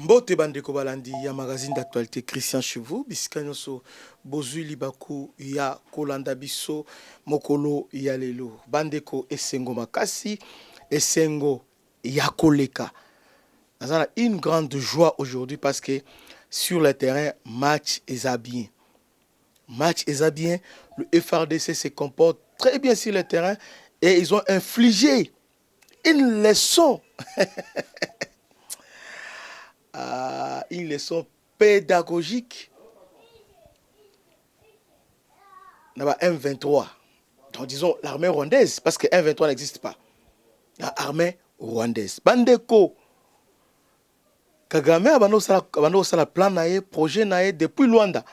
Mbote bandeko balandi ya magazine d'actualité Christian Chevaux bisika nyonso bozwi libaku ya kolanda biso mokolo ya lelo bandeko esengo makasi esengo ya koleka. Nazana une grande joie aujourd'hui parce que sur le terrain match est bien. Match est bien, le FRDC se comporte très bien sur le terrain et ils ont infligé une leçon une leçon pédagogique dans M23. Donc disons l'armée rwandaise, parce que M23 n'existe pas. L'armée rwandaise. Bandeko, Kagame a le plan nae, projet nae depuis Luanda.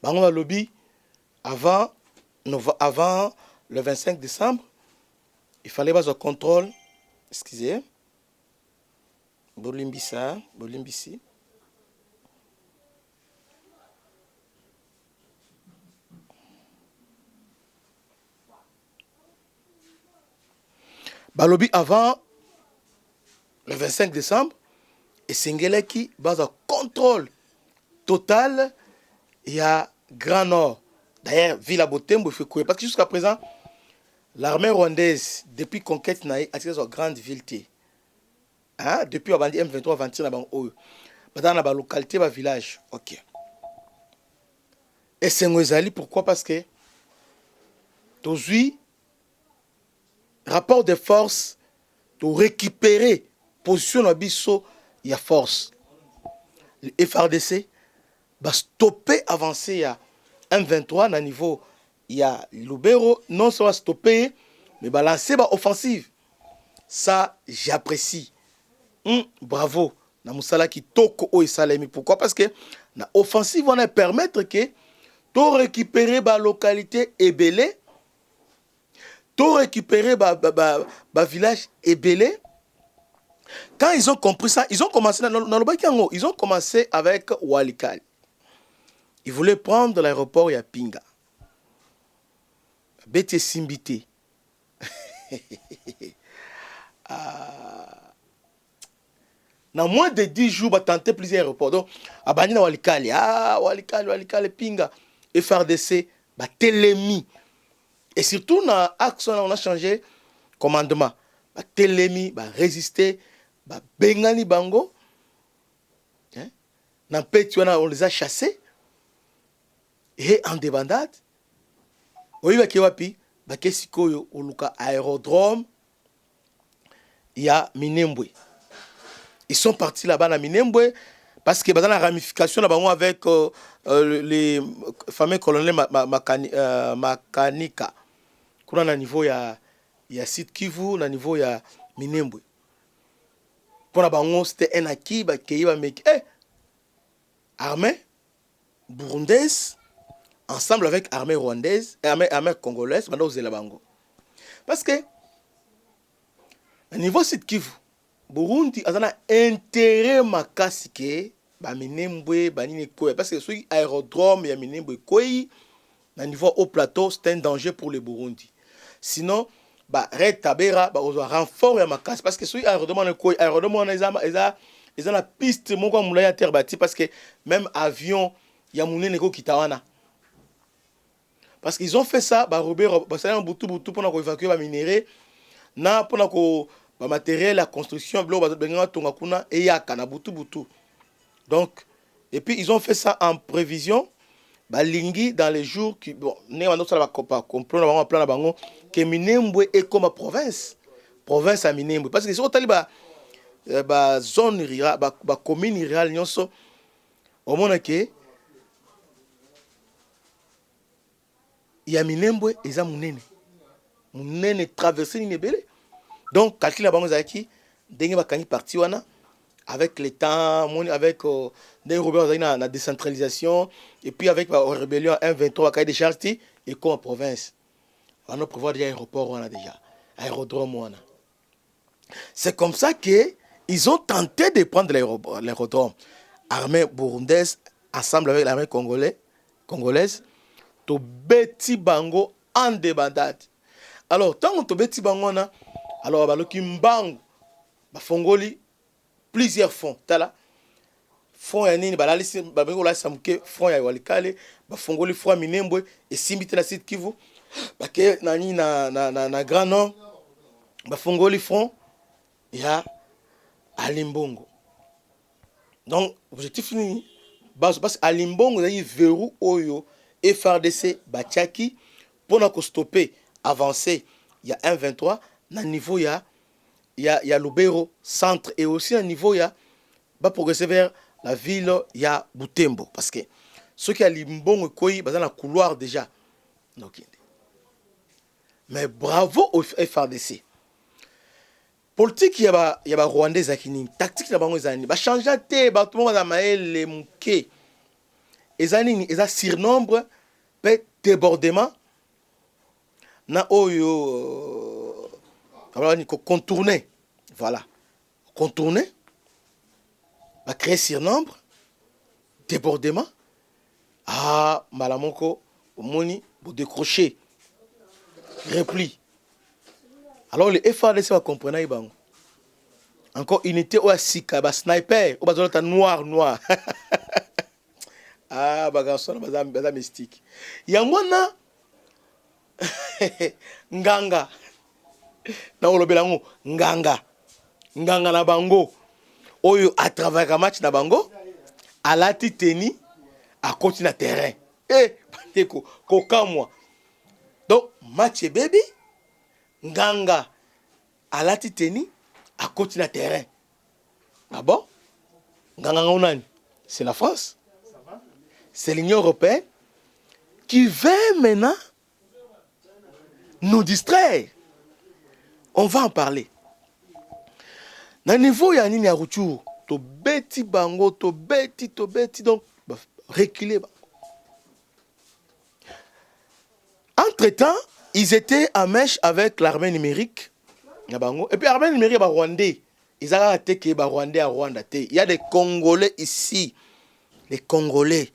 Bango lobby avant le 25 décembre, il fallait pas un contrôle, excusez, Bolimbisa, Bolimbisi. Balobi avant le 25 décembre, et Sengeleki base un contrôle total, il y a Grand Nord. D'ailleurs, Villa Botembo, il faut courir. Parce que jusqu'à présent, l'armée rwandaise, depuis conquête, a attiré une grande ville. Hein? Depuis M23, 21, dans la localité, dans le village. Ok. Et c'est Ngwezali, pourquoi? Parce que, aujourd'hui, rapport de force, pour récupérer position de biso, il y a force. Le FRDC va stopper, avancer, il y a M23, dans le niveau, il y a Lubero, non seulement stopper, mais balancer ba offensive. Ça, j'apprécie. Bravo. Na musala ki toko o isalemi. Pourquoi? Parce que na offensive, on va permettre que to récupérer ba localité ébélé, to récupérer ba village ébélé. Quand ils ont compris ça, ils ont commencé dans le Bakiango, ils ont commencé avec Walikali. Ils voulaient prendre l'aéroport Yapinga. Bete Simbité. Dans moins de 10 jours, on a tenté plusieurs aéroports. Donc, à Banina Walikali, Walikali, Pinga, FRDC, Télémi. Et surtout, dans l'axe, on a changé commandement. Télémi, résister, Bengani Bango. Dans Pétu, on les a chassés. Et en débandade, oui, Bakiwapi, Bakesikoyo, Oluka aérodrome, il y a Minembwe. Ils sont partis là-bas à Minembwe parce que dans la ramification là-bas avec les fameux colonels Makanika. Quand on a niveau il y a Sud Kivu, à niveau il y a Minembwe. Pour la bango c'était un acquis qui va mec armée burundaise ensemble avec armée rwandaise et armée congolaise pendant aux bango. Parce que à niveau Sud Kivu Burundi a un intérêt makasi ke ba Minembwe banine koy parce que sur aérodrome ya Minembwe koy na niveau au plateau c'est un danger pour le Burundi. Sinon ba Red Tabera ba ozo renfort ya makasi parce que sur aérodrome koy aérodrome on a la piste moko mulaya terre bâtie parce que même avion ya munene ko kitawana. Parce qu'ils ont fait ça ba Robert ba ça un butu pour na ko évacuer ba minéraux na pour na ko matériel, la construction, et donc, et puis ils ont fait ça en prévision. Lingui dans les jours qui bon, comprendre que Minembwe est comme province à Minembwe parce que si on taliba zone rurale, commune rurale, nyonso au monde que il y a Minembwe et ça munene traverser Ninebele. Donc, calcul la banque zaki, dengue bakani parti wana avec le temps, avec des rebelles la décentralisation et puis avec la rébellion 1-23 cahier de charge et comme province. On a prévoir déjà aéroport wana déjà, aérodrome wana. C'est comme ça que ils ont tenté de prendre l'aérodrome. Armée burundaise ensemble avec l'armée congolaise, to beti bango en débandade. Alors, tant que to beti bango wana alors baloki mbangu bafongoli plusieurs fonds tala fonds ya nini balalisi babengolalisa moke fonds ya walikale bafongoli fonds ya minembwe esimbi te na site kivu bake nani na grand nord bafongoli fonds ya alimbongo. Donc objectif nini parce que alimbongo ezali verrou oyo FRDC batiaki mpona kostopper avancé ya 1-23 na niveau ya Lubero centre et aussi à niveau ya ba progresser vers la ville ya Butembo parce que ceux qui a limbongo koyi dans la couloir déjà donc mais bravo au FRDC politique ya ba rwandais akini tactique na bango ezani ba changer te ba tout monde na maele muke ezani ni eza surnombre pe débordement na oyo alors ni contourner voilà contourner va créer surnombre débordement ah malamoko omoni pour décrocher repli alors les FARDC va comprendre ibango encore unité ou asika ba sniper ou bazolata noir ah ba garçon baza mystique yangwana nganga na olobela ngo nganga na bango oyo à travers un match na bango alati teni à continuer na terrain bandeko kokamwa donc match baby nganga alati teni à continuer na terrain ah bon nganga ngonani c'est la France c'est l'Union européenne qui veut maintenant nous distraire. On va en parler. Dans le niveau, il y a une rupture. To beti bango, to beti, donc reculer. Entre-temps, ils étaient en mèche avec l'armée numérique. Et puis l'armée numérique, il Rwandais. Ils ont attaqué les Rwandais à Rwanda. Il y a des Congolais ici. Les Congolais.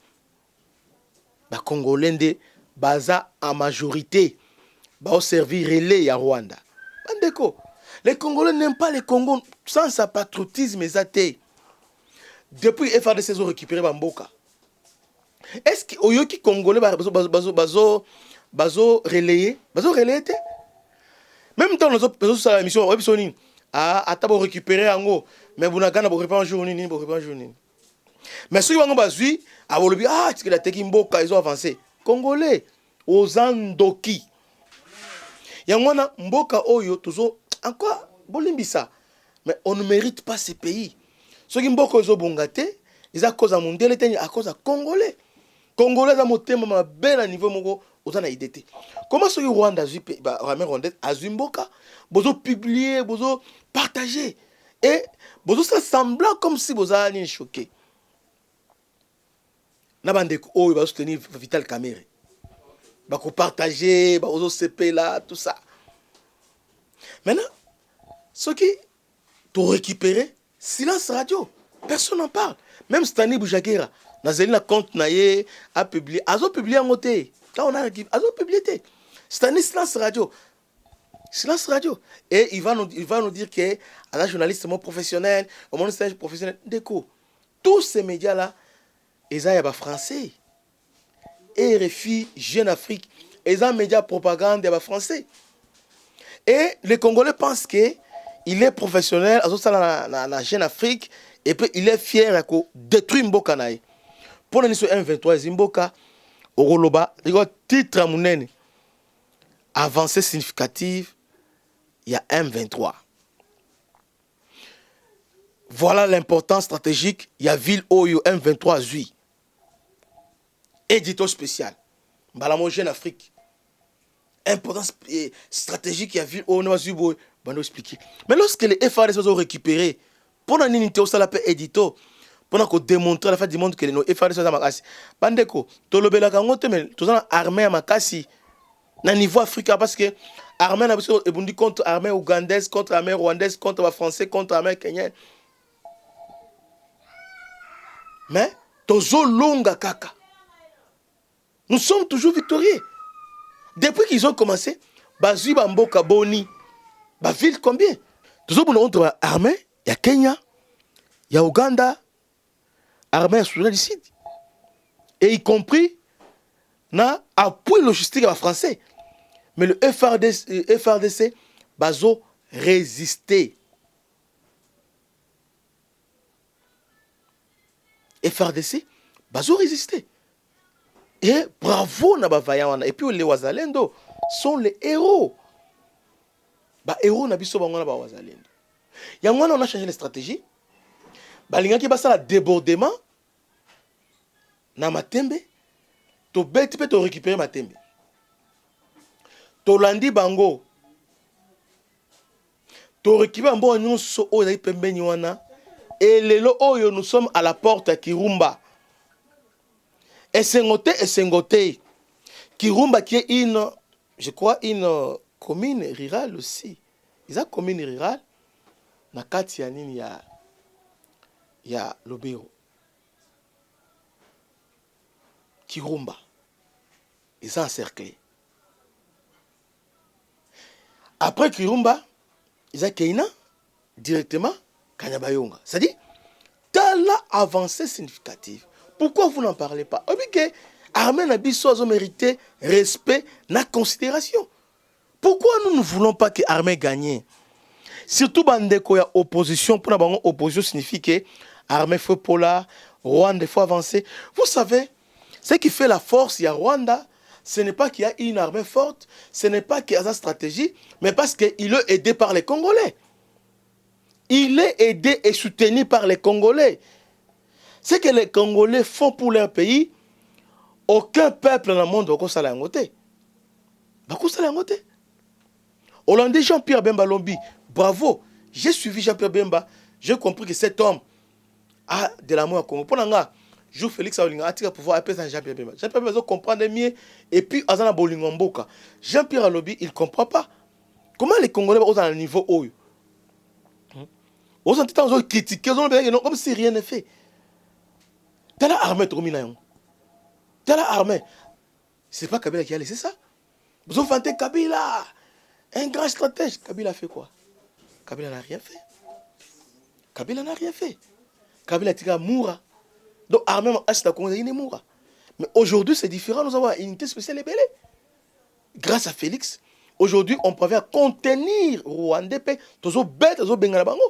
Les Congolais de Baza en majorité. Ils servir relais à Rwanda. Les Congolais n'aiment pas les Congos sans sa patriotisme. Depuis FARDC, ils ont récupéré Bamboka. Est-ce que les Congolais bazo relayer même dans la mission, à tabo récupérer en haut, mais vous n'avez pas récupérer un jour. Mais ceux qui ont bazui, à Wolobi, tu que la Tekimboka, ils ont avancé. Congolais, aux Andoki. Yangwana mboka oyo toujours encore bolimbisa mais on ne mérite pas ces pays. Ceux qui mboka ozo bongate, ils à cause à mondial à cause à congolais. Congolais à motema ma belle niveau moko ozana idete. Comment ceux qui Rwanda azu ba ramé Rwanda azu mboka bozo publier, bozo partager et bozo ça semblant comme si bozo ni choqué. Na bande ko oyo ba soutenir Vital Kamerhe. Bah, partager, bah, aux CP là, tout ça. Maintenant, ceux qui t'ont récupéré, silence radio. Personne n'en parle. Même Stani Boujakera, Nazeli compte naye a publié. Azo publié en moté. Quand on a Azo publié. Stani silence radio. Silence radio. Et il va nous dire que à la journaliste professionnel, au monde stage professionnel, déco. Tous ces médias là, ils sont français. RFI, Jeune Afrique, ils ont un média propagande français. Et les Congolais pensent qu'il est professionnel, à Jeune Afrique, et puis il est fier de détruire Mboka. Pour le 1-23, Mboka, Oroloba, il y a un titre à mon avancée significative, il y a 1-23. Voilà l'importance stratégique, il y a ville Oyo 1-23 Zui. Édito spécial. Balamo Jeune Afrique. Importance stratégique, il y a vu au Noazubo. Bon, expliquer. Mais lorsque les FARDC ont récupéré, pendant une unité au salapé édito, pendant qu'on démontre à la fin du monde que les FARDC ont makasi. Bandeko, tolobela kangote mais tous en armée à makasi. Na niveau africain parce que armée na biso ebundi contre armée ougandaise, contre armée rwandaise, contre les français, contre armée kenyan. Mais tozo longa kaka. Nous sommes toujours victorieux. Depuis qu'ils ont commencé, Bazui Bamboka Boni, ville combien? Toujours pour notre armée, il y a Kenya, il y a Ouganda, armée Soudan du Sud. Et y compris, na appui logistique à français. Mais le FRDC, bazo résister. FRDC, bazo résister. Et bravo na bavayawana. Et puis les Wazalendo sont les héros. Ba héros na biso bangona ba Wazalendo. Yangwana on a changé les stratégies. Balinga ki basa la débordement na Matembe. To beti pe to récupérer Matembe. To landi bango. To récupérer bango nyonso o na pembeni wana. Et lelo oyo nous sommes à la porte à Kirumba. Et Sengote. Kirumba qui est une, je crois, une commune rurale aussi. Ils ont une commune rurale. Na kati ya nini ya Lobero. Kirumba. Ils ont encerclé. Après Kirumba, ils ont Keina directement Kanyabayonga. C'est-à-dire, telle avancée significative. Pourquoi vous n'en parlez pas? Que l'armée Nabiso a mérité respect et considération. Pourquoi nous ne voulons pas que l'armée gagne? Surtout bandeko ya opposition, pour la opposition signifie que l'armée faut pour la Rwanda faut avancer. Vous savez, ce qui fait la force, il y a Rwanda, ce n'est pas qu'il y a une armée forte, ce n'est pas qu'il y a une stratégie, mais parce qu'il est aidé par les Congolais. Il est aidé et soutenu par les Congolais. Ce que les Congolais font pour leur pays, aucun peuple dans le monde va faire ça. Hollandais Jean-Pierre Bemba Lombi, bravo. J'ai suivi Jean-Pierre Bemba. J'ai compris que cet homme a de l'amour à Congo. Pendant que Félix Aolinga a tiré pouvoir appeler ça Jean-Pierre Bemba. Jean-Pierre Bemba comprend mieux. Et puis, Azana Bolingomboka. Jean-Pierre Lombi, il ne comprend pas. Comment les Congolais vont à un niveau haut? Ils ont critiqué, comme si rien n'est fait. Telle armée, telle armée. C'est pas Kabila qui a laissé ça. Vous avez vanté Kabila, un grand stratège. Kabila a fait quoi? Kabila n'a rien fait. Kabila n'a rien fait. Kabila a tiré Moura. Donc, l'armée est Moura. Mais aujourd'hui, c'est différent. Nous avons une unité spéciale ébélée. Grâce à Félix, aujourd'hui, on parvient à contenir Rwanda. Tous bêtes, tous bengala bango.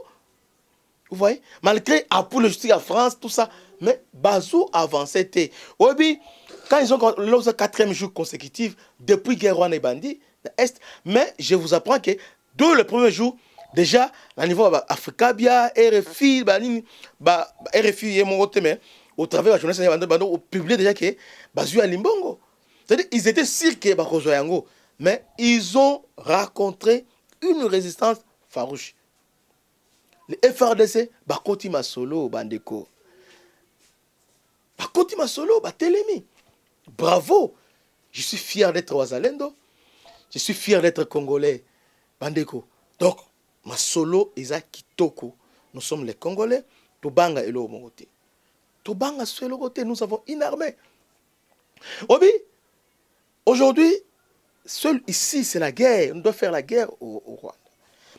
Vous voyez? Malgré l'appui logistique à France, tout ça. Mais Bazou avançait. Oui, quand ils ont le quatrième jour consécutif, depuis que Rwanda est bandit, mais je vous apprends que dès le premier jour, déjà, à niveau Africabia, RFI, RFI et mon mais au travers de la journée, on publie déjà que Bazou a Limbongo. C'est-à-dire qu'ils étaient sûrs que Bakozo Yango, mais ils ont rencontré une résistance farouche. Le FRDC, Bakoti Masolo, Bandeko. Bakoti Masolo, Batelemi. Bravo. Je suis fier d'être Wazalendo. Je suis fier d'être Congolais. Bandeko. Donc, Masolo, Isa Kitoko. Nous sommes les Congolais. Tobanga et l'Omogote. Tobanga sur l'Omogote, nous avons une armée. Obi, aujourd'hui, seul ici, c'est la guerre. On doit faire la guerre au Rwanda.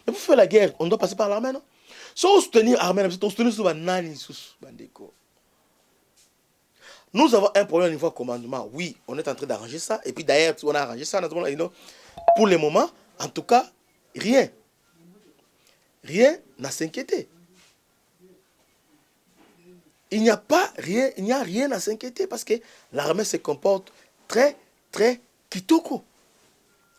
Mais pour faire la guerre, on doit passer par l'armée, non? Sans soutenir l'armée, on soutenir sur Nani, Bandeko. Nous avons un problème au niveau commandement. Oui, on est en train d'arranger ça. Et puis d'ailleurs, on a arrangé ça. Pour le moment, en tout cas, rien. Rien n'a s'inquiéter. Il n'y a rien à s'inquiéter parce que l'armée se comporte très, très kitoko.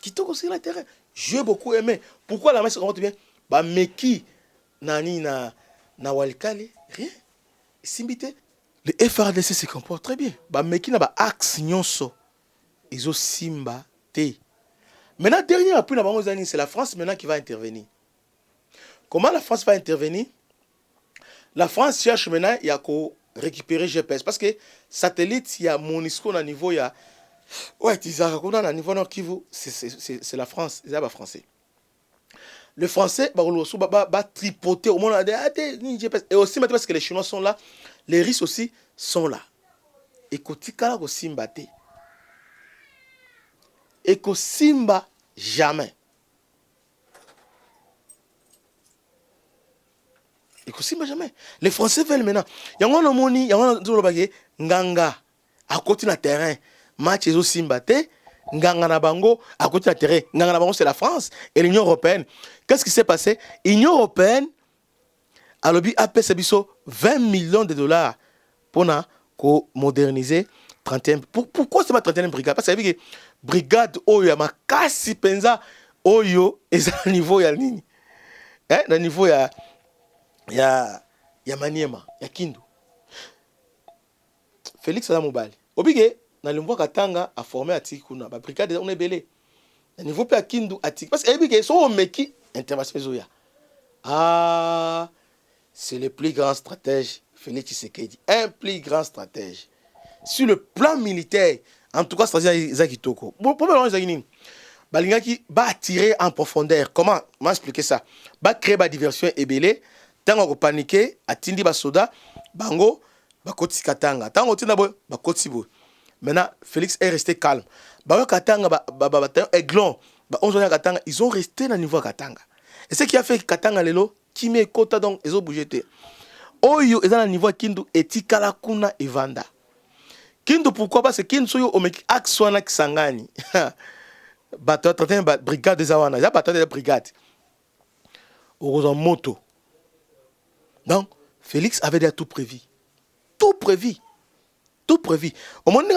Kitoko sur le terrain. J'ai beaucoup aimé. Pourquoi l'armée se comporte bien? Bah, Meki, Nani, na Walikale, rien. Simbité. Le FRDC se comporte très bien. Bah, Meki na ba axe nyonso. Ils ont simba te. Maintenant, dernier appui, c'est la France maintenant qui va intervenir. Comment la France va intervenir? La France cherche maintenant, il y a qu'à récupérer GPS. Parce que satellite, il y a Monisco au niveau, il y a... Ouais, au niveau nord Kivu, c'est la France, c'est pas français. Le français va tripoter au monde. Et aussi, parce que les Chinois sont là, les Russes aussi sont là. Et Kotika ko simba te. Et ko simba jamais. Et que jamais. Les Français veulent maintenant. Il y a un moni, il y a un nganga à côté du terrain. Match ezo simbate. Nganga na bango à côté du terrain. Nganga na bango c'est la France et l'Union européenne. Qu'est-ce qui s'est passé? L'Union européenne a lobby AP Sebiso 20 millions de dollars pour moderniser 31. Pourquoi c'est pas 31 brigade? Parce que brigade oyo ma kasi penza oyo est à niveau ya nini? Hein, na niveau ya Maniema, ya Kindu. Félix Adam Mobali. Obige, na limbo katanga a formé atiki kuna. Ba brigade on est belé. Na niveau pe Kindu atiki. Parce que obige so meki intervention zoya. Ah, c'est le plus grand stratège Félix Tshisekedi. Un plus grand stratège. Sur le plan militaire, en tout cas stratège Zakitoko. Bon, problème Zakini. Balingaki va attirer en profondeur. Comment m'expliquer ça? Va créer ba diversion et belé. Tango ko paniquer, atindi ba soda, bango, ba koti katanga. Tango tina boy, ba koti boy. Maintenant, Félix est resté calme. Ba katanga ba aiglon, ba 11 katanga, ils ont resté dans le niveau katanga. Et ce qui a fait que katanga lelo, qui met kota donc ils ont bougé te. Oyo est dans le niveau Kindu etikala kuna evanda. Kindu pourquoi? Parce que Kindu soyo omeki akswana kisangani. Bato traité brigade des awana, ya bato de brigade. Au moto. Donc, Félix avait déjà tout prévu. Tout prévu. Tout prévu. Au moment où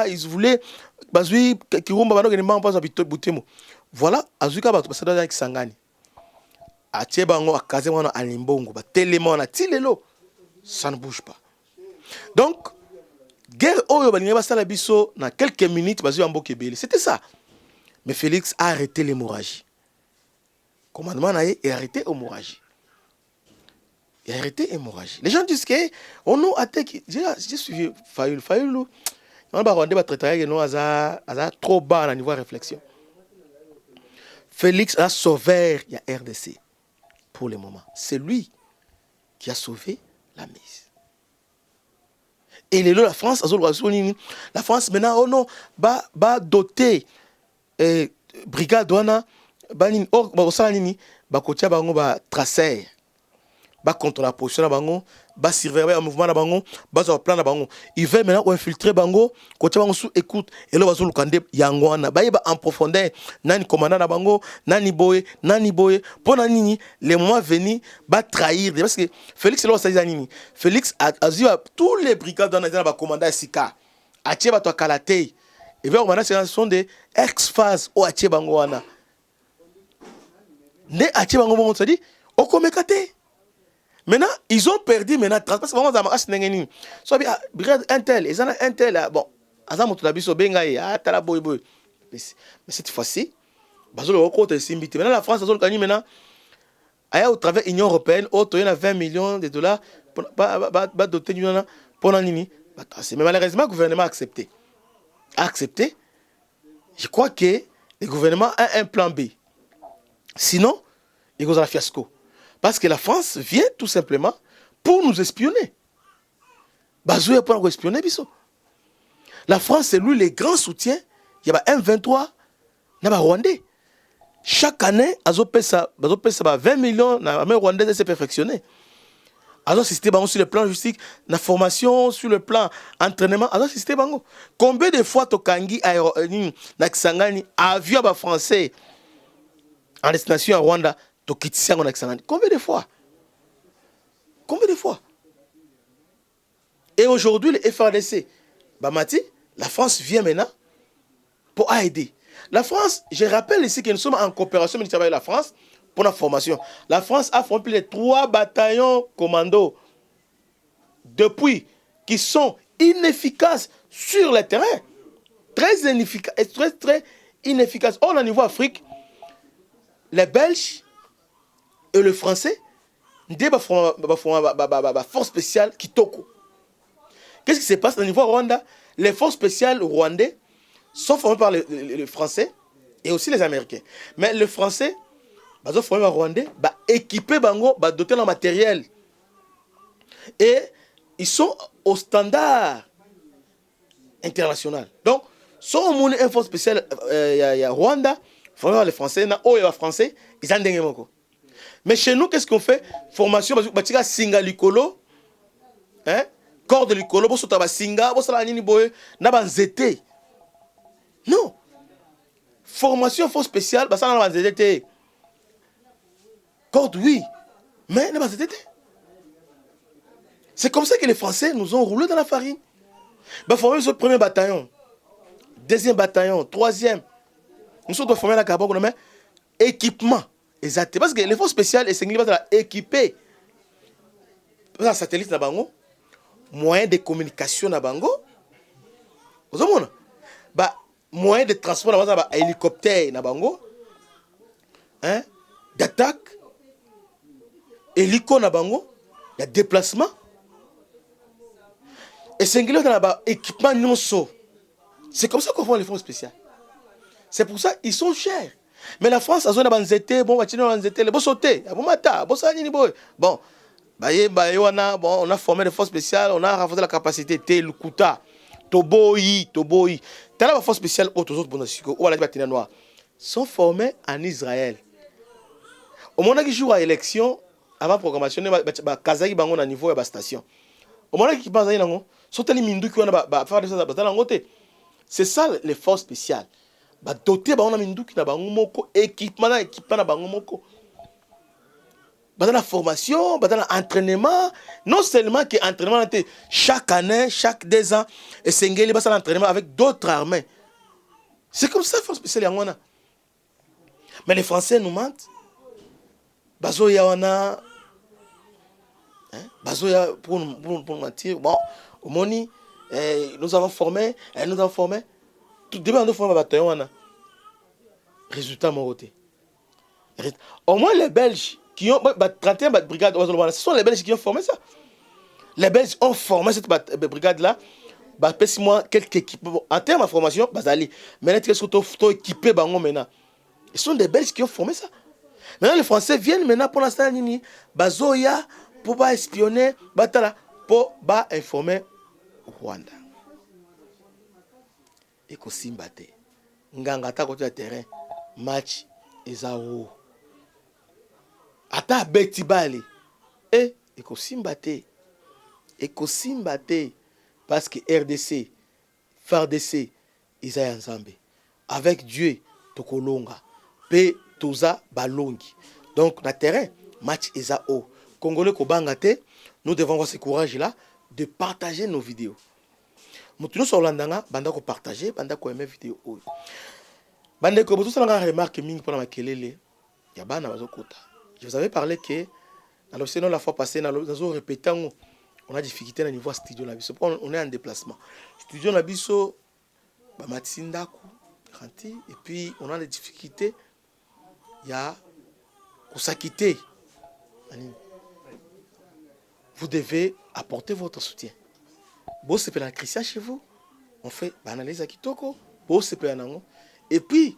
ils voulaient. Voilà, Azuka Bato Sangani. A Tchebango, a Kazemano, a Limbongo, a Télémon, a Tilelo. Ça ne bouge pas. Donc, guerre Oyo Balinga Salabiso, dans quelques minutes, c'était ça. Mais Félix a arrêté l'hémorragie. Commandement a arrêté l'hémorragie. Il a arrêté l'hémorragie. Les gens disent que on a attaqué. J'ai suivi Fayoul. On va traiter trop bas au niveau de réflexion. Félix a sauvé la RDC pour le moment. C'est lui qui a sauvé la mise. Et la France, la France maintenant, oh non, va doter brigade douana, va tracer. Ba contre la position na bango, ba surveiller le mouvement na bango, ba sur plan na bango. Il veut maintenant infiltrer bango, côté bango sous écoute et là ba sur kande yangwana, ba en profondeur, nani commandant na bango, nani boye, pour nani les mois venus ba trahir parce que Félix là ça nini. Félix a dit tous les brigades dans ba commandant Sika. Atie ba to kalate. Et bien on ce sont des ex-phase au atie bango wana. Ne atie bango bon ça dit, o komekate. Maintenant, ils ont perdu maintenant parce que vraiment ça marche n'engeni. So bien brigade intel, ils en a intel bon, azam to labiso benga ya tala boy. Mais cette fois-ci, bazolo okote simbite. Maintenant la France azolo gagner maintenant aya au travers Union européenne, auto il y a 20 millions de dollars pour doter d'union pour nini. Mais malheureusement le gouvernement a accepté. Je crois que le gouvernement a un plan B. Sinon, il y a un fiasco. Parce que la France vient tout simplement pour nous espionner. Bazouya pour nous espionner, biso. La France, c'est lui le grand soutien. Il y a M23, il y a Rwandais. Chaque année, ils ont 20 millions, l'armée rwandaise s'est perfectionnée. Ils ont assisté sur le plan logistique, la formation, sur le plan entraînement. Ils ont assisté. Combien de fois Tokangi, Naksangani, avion français en destination à Rwanda? Combien de fois? Et aujourd'hui, le FRDC, Bamati, la France vient maintenant pour aider. La France, je rappelle ici que nous sommes en coopération militaire avec la France pour la formation. La France a formé plus de 3 bataillons commando depuis qui sont inefficaces sur le terrain. Très inefficaces. On a au niveau Afrique, les Belges et le Français, des forces spéciales Kitoko. Qu'est-ce qui se passe au niveau Rwanda? Les forces spéciales rwandais sont formées par les Français et aussi les Américains. Mais les Français, ils sont formés par les Rwandais, équipés, dotés de matériel. Et ils sont au standard international. Donc, si on a une force spéciale Rwanda, formée par les Français, ils ont des Français. Mais chez nous, qu'est-ce qu'on fait? Formation, batika singa likolo, hein? Corde likolo, bo sota ba singa, bo sala nini boye, na ba nzete. Non. Formation fort spéciale, bah ça na ba nzete. Corde oui, mais na ba nzete. C'est comme ça que les Français nous ont roulé dans la farine. Bah former ce premier bataillon, deuxième bataillon, troisième. Nous sommes formés à la Gabon, on a équipement. Exactement. Parce que les forces spéciales, c'est équipées. Parce que satellite na bango, moyen de communication na bango. Vous avez bah moyen de transport na bango, hélicoptère na bango, hein, d'attaque, hélico na bango, il y a déplacement. Et c'est un équipement non saut. C'est comme ça qu'on voit les forces spéciales. C'est pour ça ils sont chers. Mais la France a zone banzete, bon, les beaux sauter, bon mata, bon ça ni boy. Bon, on a formé des forces spéciales, on a renforcé la capacité le kuta, toboyi. T'as la force spéciale autres bonasiko ou la bâtiment noir sont formés en Israël. Au moment qui joue à élection avant programmation, Kazaki bango na niveau de la station. Au moment qui pense à yango, sont les mindu qui on a faire des choses dans côté. C'est ça les forces spéciales. Ba doté ba on a mindu qui na bango moko équipement na bango moko. Ba dans la formation, ba dans l'entraînement, non seulement que entraînement chaque année, chaque 2 ans et sengeli ba ça l'entraînement avec d'autres armées. C'est comme ça force spéciale yango na. Mais les Français nous mentent. Bazo ya wana Bazoya pour mentir. Bon, au Moni, nous avons formé. Tout début, nous avons formé un bataillon. Résultat, mon côté. Au moins, les Belges qui ont 31 brigades, ce sont les Belges qui ont formé ça. Les Belges ont formé cette brigade-là. Moi quelques équipements. En termes de formation, Bazali. Maintenant, ils sont équipés. Ce sont des Belges qui ont formé ça. Maintenant, les Français viennent maintenant pour l'instant. Bazoya. Pour espionner, pour informer Rwanda. Et que Simbate, Ngangata côté de terrain, match Ezao. Ata Betty Bali. Et que Simbate, parce que RDC, FARDC, ils ont ensemble. Avec Dieu, Tokolonga, P. Toza Balongi. Donc, dans le terrain, match Ezao. Congolais Kobangate, nous devons avoir ce courage-là de partager nos vidéos. Nous sommes landanga, banda ko partager, banda ko aimer vidéo. Banda ko bozo sala remarque mingi pour la makelele. Ya bana bazokota. Je vous avais parlé que dans l'océan la fois passée, nous répété on a difficulté au niveau studio na biso. On est en déplacement. Studio na biso ba matsindaku, et puis on a des difficultés. Il y a kusakite. Vous devez apporter votre soutien. Bon, c'est un Christian chez vous. On fait analyse à Kitoko. Bon, c'est un et puis,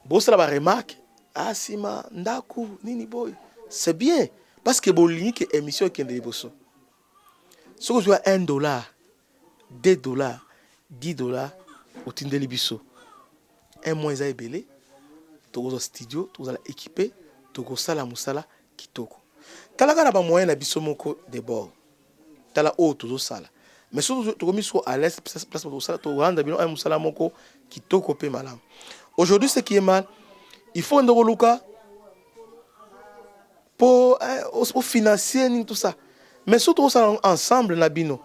bon, ça la remarque. Ah, Sima, Ndaku, Nini Boy. C'est bien. Parce que bon, l'émission émission qui est de l'évolution. Si vous avez $1, $2, $10, au Tindeli Bisso. Un mois, ils ont belé. Tous au studio, tous à équipé. Tous au sala musala Kitoko. Talaka na ba moyen na biso moko de bord. Tala o tozo sala. Mais surtout to komi so à l'aise place pour sala to rendre bino un musala moko kitoko pe malam. Aujourd'hui ce qui est mal, il faut ndoko luka pour financer ni tout ça. Mais surtout ça ensemble na bino.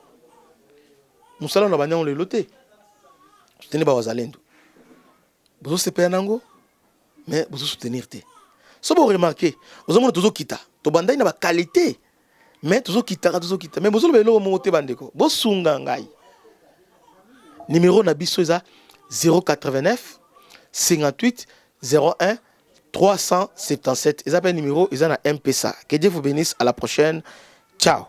Musala na banya on le loté. Soutenir ba wazalendo. Bozo se pe nango mais bozo soutenir te. Si vous remarquez, vous avez toujours quitté. Tu as une qualité. Mais toujours quitté. Mais vous avez le mot bandeko. Vous sungangai. Numéro nabiso 089 58 01 377. Ils appellent numéro, ils ont un MPSA. Que Dieu vous bénisse. À la prochaine. Ciao.